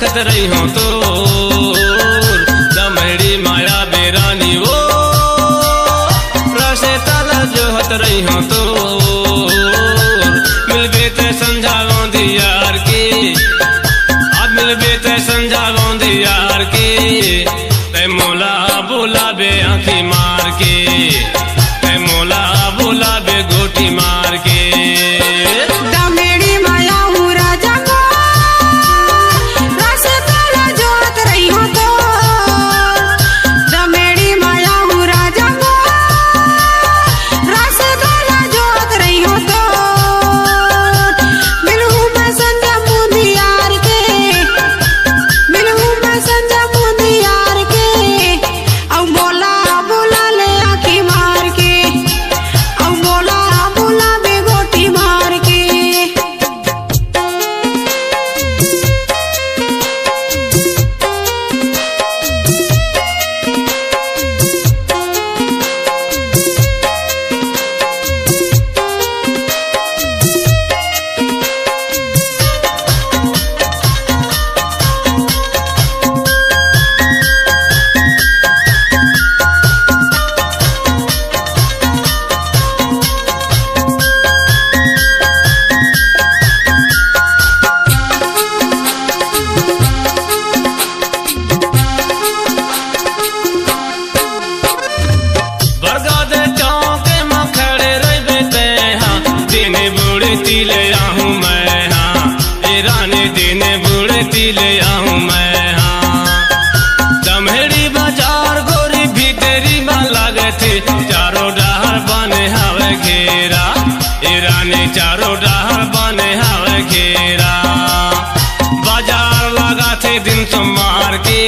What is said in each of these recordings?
देखत रही हो तो दमड़ी माया बेरानी वो रसे तल जोहत रही हो तो मिलबे ते समझाओ दियार के अब मिलबे ते समझाओ दियार के ते मोला बुलाबे आँखी मार के ते मोला बुलाबे गोटी मार के ले आऊं मैं हाँ रानी दिन बुढ़ती ले आऊं मैं हाँ दमड़ी बाजार गोरी भीतरी में लगे थे चारों डहर बने हवे घेरा रानी चारों डहर बने हवे घेरा बाजार लगा थे दिन सोमवार के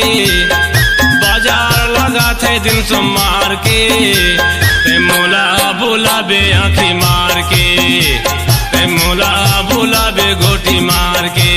बाजार लगा थे दिन सोमवार के ते मोला बुलाबे आँखी मार के मोला बुलाबे गोटी मार के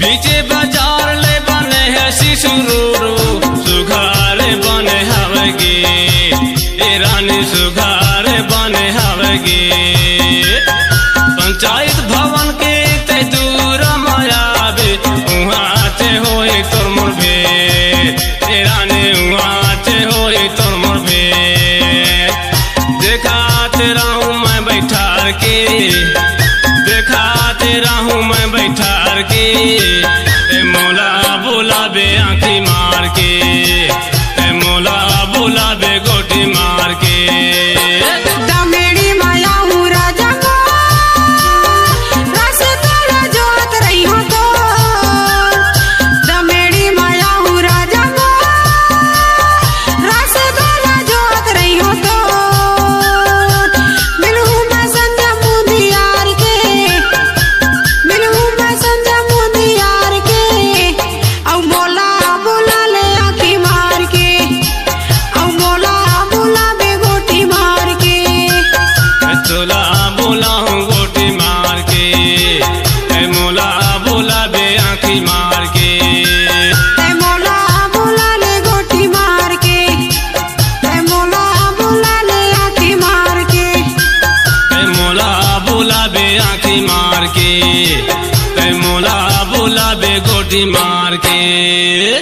बीचे बाजार ले बने है शिशुरूरू सुघारे बने हवगे रानी सुघारे बने हवगे पंचायत भवन के ते दूर मायाबे उहाँ ते होए तोर मोर भे रानी उहाँ ते होए तोर मोर भे देखाते रहूं मैं बैठार के देखाते रहूं मैं बैठार के मोला बुलाबे आँखी मार के मोला बुलाबे गोटी मार के दमड़ी माया हूँ राजा को रस तोड़ा जोत रही हो तो दमड़ी माया हूँ राजा को मार के, ते मोला बुलावे गोटी मार के।